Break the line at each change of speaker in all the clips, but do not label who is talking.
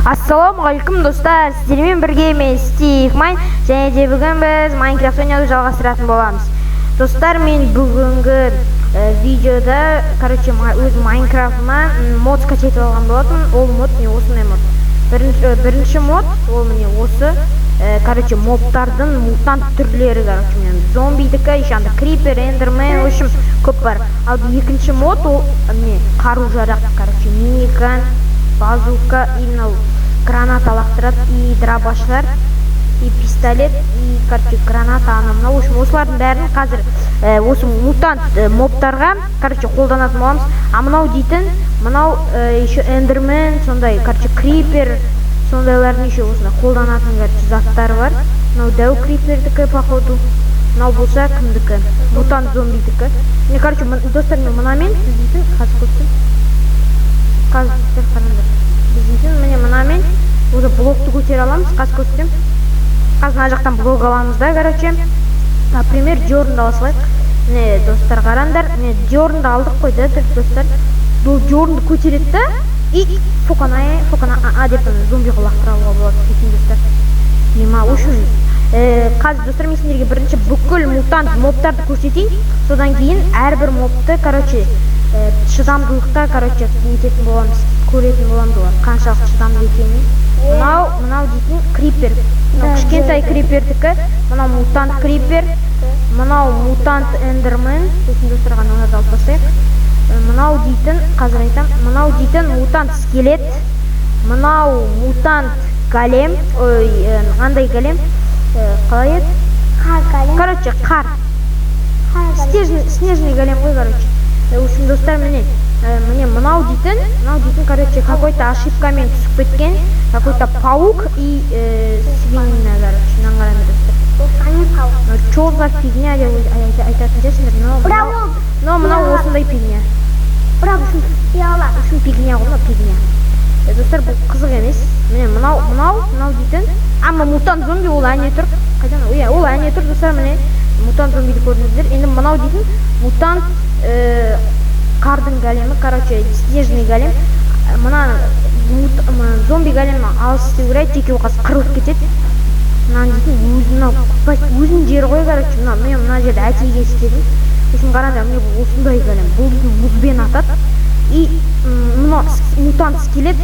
Ассалаумағалейкум достар, сіздермен бірге мен Стив Майн, және де бүгін біз Майнкрафт ойнауды жалғастыратын боламыз. Достар, мен бүгінгі видеода, өз Майнкрафтыма мод скачать алған болатын. Ол мод не осындай мод. Бірінші мод, ол міне осы, мобтардың мутант түрлері, зомбидікі, ешанда крипер, эндермен, өшім көп бар. Ал екінші мод, ол қару жарақ, миниган, базука, именно граната лақтырады, и дробашлар, и пистолет, и граната анамына. В общем, осылардың бәрін қазір осы мутант мобтарға қолданатын боламыз. А мынау дейтін, мынау еще эндермен, сондай, крипер, сондайлардың еще осында қолданатын заттар бар. Мынау дәу крипердікі, походу. Мынау болса кімдікі? Мутант зомбидікі. Достар, мынамен біз дейтін, қазір көптің. Қазір қараңдар. Біз дейтін, міне мынамен осы блокты көтер аламыз, қаз көттім. Қаз мына жақтан блок аламыз да, например, Джорнды алсылайық. Міне, достар, қараңдар. Міне, Джорнды алдық қой, достар. Бұл Джорнды көтереді да, и фокана деп зомби лақтыра алуға болады, дейтін достар. Нема, үшін қазір достар, мен сендерге бірінші бүкіл мутант мобтарды көрсетейін. Содан кейін әрбір мобты, шыдамдылықта, нететін боламыз, көретін боламыз олар, қаншалық шыдамды екенін. Мынау дейтін крипер. Кішкентай крипердікі, мынау мутант крипер, мынау мутант эндермен, сосын достарға нөмірді алып бастайық. Мынау дейтін, қазір айтам, мынау дейтін мутант скелет, мынау мутант голем, қандай голем, қалай еді? Қар. Снежный голем ғой, В общем, достар, міне мынау дейтін, какой-то ошибкамен түсіп кеткен, какой-то паук и свинина, мынаны қараңдар достар. Чё за фигня деп айтатын жайсыңдар, но мынау осындай фигня. Бірақ үшін фигня ғой, фигня. Достар, бұл қызық емес. Міне мынау дейтін, ама мутант зомби, ол әне тұр. Қайдан? Ол әне тұр, достар, міне мутант зомбиді көрдіңіздер. Енді мынау дейтін мутант қардың големі, снежный голем. Мына зомби голем алыс істеу керек, теке оқасы қырылып кетеді. Мынаны дейтін өзінің жері ғой, мен мына жерді әтейге істедім. Үшін қараңдар, міне бұл осындай голем. Бұл дейтін мұзбен атады. И мутант скелет,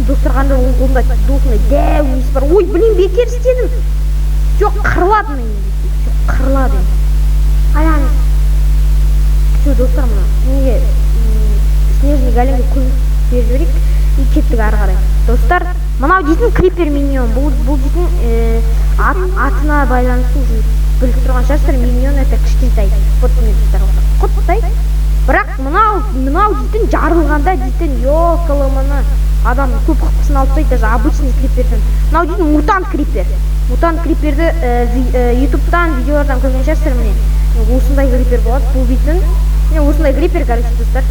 достар, қандай ол қолында досындай дәу несі бар. Ой, блин, бекер істедім. Все, қырылады мен. Қырылады. Аян. Все, достар, неге снежный големге көмек беріп жіберейік и кеттік ары қарай. Достар, мынау дейтін крипер миньон. Бұл дейтін атына байланысты біліп тұрған шығарсыздар, миньон это кішкентай. Вот міне достар, құттай. Бірақ мынау дейтін жарылғанда дейтін ёкалымыны адам көп қыпқысын алып тастайды, даже обычный криперден. Мынау дейтін мутант крипер. Мутант криперді ютубтан, видеолардан көрген шығарсыздар, міне осындай крипер болады. Бұл дейтін осындай крипер, достар.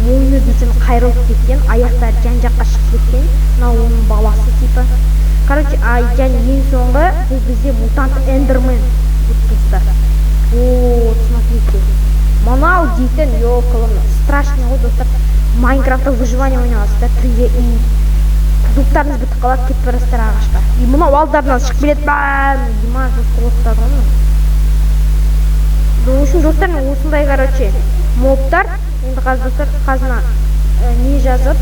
Мойны дейтін қайрылып кеткен, аяқтары жан-жаққа шығып кеткен. Мынау оның баласы типа. Және ең соңғы бұл бізде мутант эндермен, достар. Смотрите. Мынау дейтін, ёкалымы, страшный ғой, достар. Майнкрафтта выживание ойналасыздар, и зубтарыңыз бітіп қалады, кетіп барасыздар ағашқа. И мынау алдарынан шығып келеді, Димаш достар оқытады ғой. Бұл үшін достар, осындай, мобтар. Енді қазір достар, қазына не жазып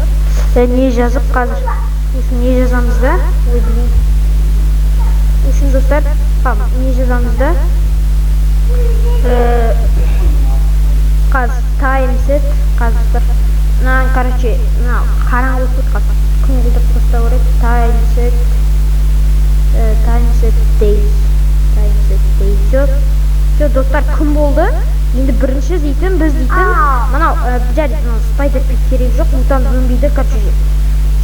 қазір. Үшін не жазамыз да? Ой, блин. Үшін достар, не жазамыз да? Қазір таймсет, қазір қараңғы өтіп қазір. Күн қылдырып қоста көрек. Таймсет days. Все, достар, күн болды. Енді бірінші дейтін, біз дейтін, мынау спайдер пик керек жоқ, мутант зомбиді,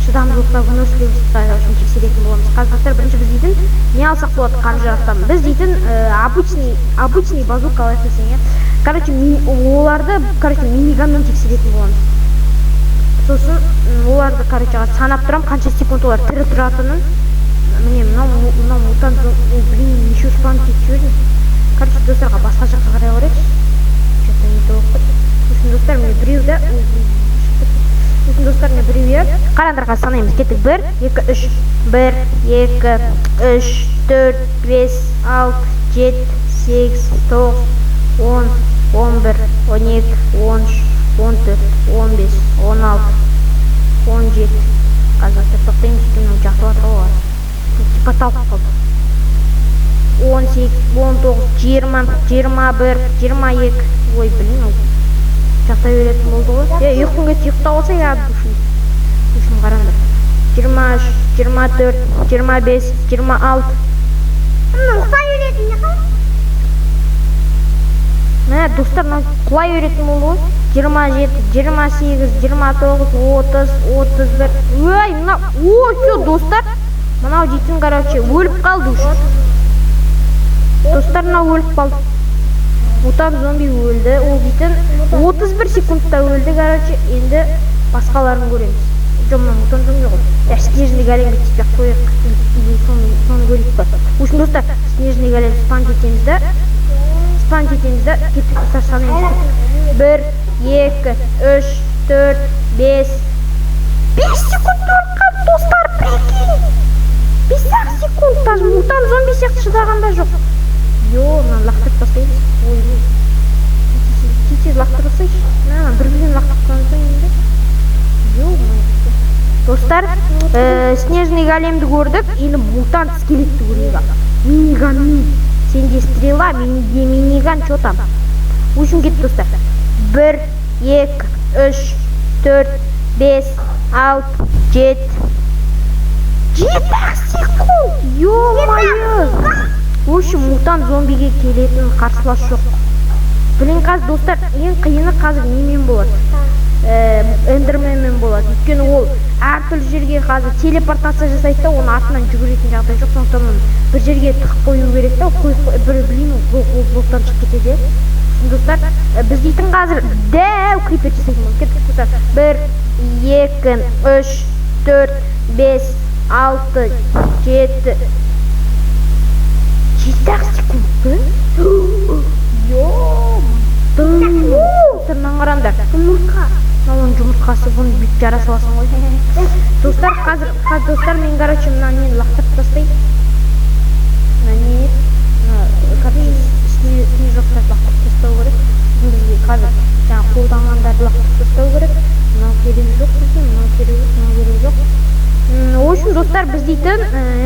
шыдамдылықта выносливостьқа үшін тексеретін боламыз. Қазір достар, бірінші біз дейтін, не алсақ болады қару жарақтан? Біз дейтін, обычный базука алайық десең, оларды, миниганмен тексеретін боламыз. Сосын, оларды, санап тұрам, қанша секунд олар тірі тұратынын. Міне, мынау мутант зомби, блин, еще спам кетіп жүрді. Достарға басқа жаққа қарай көрейікші. Что-то не то оқыт. Сосын, достар, міне біреуді Сосын достар міне біреуі қараңдарға санаймыз, кеттік. 1 2 3 1 2 3 4 5 6 7 8 9 10 11 12 13 14 15 16 17 қазір тоқтаймыз, өйткені жақсы жатыр ғой. Типа талып қалды. 18 19 20 21 22 ой блин, ол жата беретін болды ғой. Ұйықтың кетсе ұйықтап алсай ады үшін қараңдар. 23 24 25 26
ұйықтай беретін не қал?
Міне достар, құлай беретін болды ғой. 27 28 29 30 31 ой мына все достар, мынау дейтін короче өліп қалды уже. Достар, мынау өліп қалды. Мутант зомби өлді. Ол дейтін 31 секундта өлді, короче. Енді басқаларын көреміз. Жоқ, мына мутант зомби ғой. Снежный голем типа қойық. Соны көрейік па. Үшін достар, снежный голем спан етемізді. Кеттік достар, санаймыз. 1 2 3 4 5 секунд өліп қалды достар, прикинь. 5 секунд. Даже мутант зомби сияқты шыдағанда жоқ. Мынаны лақтырып тастаймыз. Ой, тез лақтырып тастайшы. Бірден лақтырып тастаймыз енді. Достар, снежный големді көрдік, енді мутант скелетті көрейік. Миниганмен. Сенде стрела, менде миниган, что там? Үшін кетті достар. 1 2 3 4 5 6 7 секунд. Ё-моё! В общем, мутант зомбиге келетін қарсылас жоқ. Блин, қазір достар, ең қиыны қазір немен болады? Эндерменмен болады. Өйткені ол әртүрлі жерге қазір телепортация жасайды да, оның артынан жүгіретін жағдай жоқ. Сондықтан оны бір жерге тығып қою керек та, блин, ол блоктан шығып кетеді. Достар, біз дейтін қазір дәу крипер жасайтын болады. Кеттік достар. 1 2 3 4 5 6 7 секунд. Сырнан қараңдар. Мынауың жұмыртқасы, бұны бүйтіп жара саласың ғой. Достар, қазір достар, мен короче мына нені лақтырып тастайын. Снежоқтарды лақтырып тастау керек. Бізге қазір жаңа қолданғандарды лақтырып тастау керек. Мынау керек жоқ бізге, мынау керек жоқ. В общем, достар, біз дейтін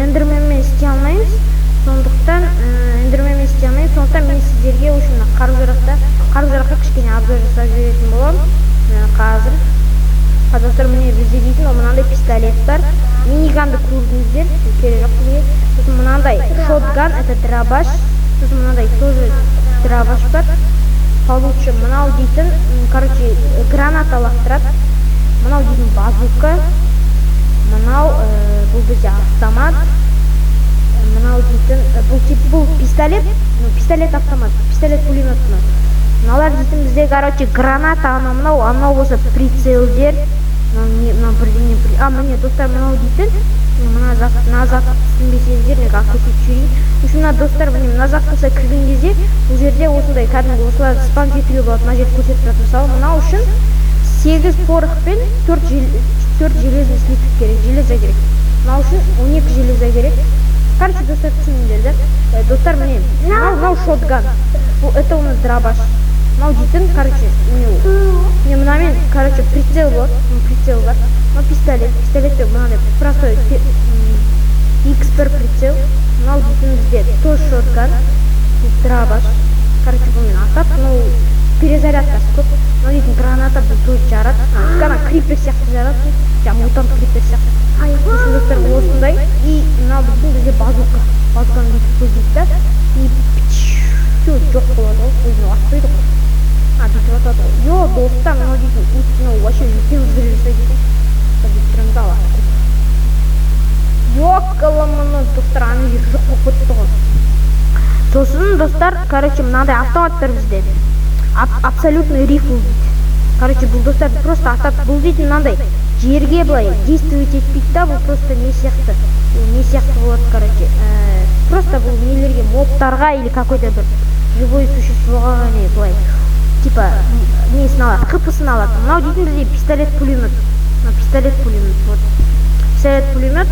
эндерменмен істей алмаймыз. Сондықтан мен сіздерге үшін қару-жараққа кішкене обзор жасап жіберетін боламын. Қазір достар, міне бізде дейтін мынандай пистолет бар. Миниганды көрдіңіздер, керек жоқ бізге. Сосын мынандай шотган, это дробаш. Сосын мынандай тоже дробаш бар. Получше мынау дейтін, короче, граната лақтырады. Мынау дейтін базука. Мынау бұл бізде автомат. Мынау дейтін, бұл пистолет, автомат, пистолет пулемет. Мыналар дейтін бізде, короче, граната, анау болса прицелдер. Міне достар, мынау дейтін, мына зат түсінбесеңіздер, мен көрсетіп жіберейін. Мына достар, мына зат болса кірген кезде, бұл жерде осындай кәдімгі осылай спам жетуге болады. Мына жерді көрсетіп тұрады. Мысалы, мынау үшін 8 порох пен 4 железный слиток керек, железа керек. Мынау үшін 12 железа керек. Короче, достар, түсініңдер да. Достар, міне, мынау шотган. Это у нас дробаш. Мынау дейтін, короче, мынамен, короче, прицел бар. Мынау пистолет. Пистолетте мынандай простой X1 прицел. Мынау дейтін бізде тоже шотган. Дробаш. Короче, бұнымен атап, перезарядкасы көп. Мынау дейтін граната бұл тоже жарады. Қана крипер сияқты жарады. Жаңа мутант крипер сияқты. Достар, осындай. И мынау бізде базука. Базуканы бүйтіп көздейді да. И все жоқ болады ғой. Өзіне атпайды ғой. Бүйтіп атады ғой. Достар, мынау дейтін вообще үлкен өзгеріс жасайды екен. Бүйтіп тұрамыз алады. Мұны достар, ана жер жоқ болып кетті ғой. Сосын достар, короче, мынандай автоматтар бізде. Абсолютный рифл дейді. Короче, бұл достар просто атап, бұл дейтін мынандай жерге былай действовать етпейді да, бұл просто не сияқты болады, короче. Просто бұл нелерге, мобтарға или какой-то бір живой существоға не былай. Типа, несін алады, қыпысын алады. Мынау дейтін бізде пистолет-пулемет. Пистолет-пулемет, вот. Пистолет-пулемет.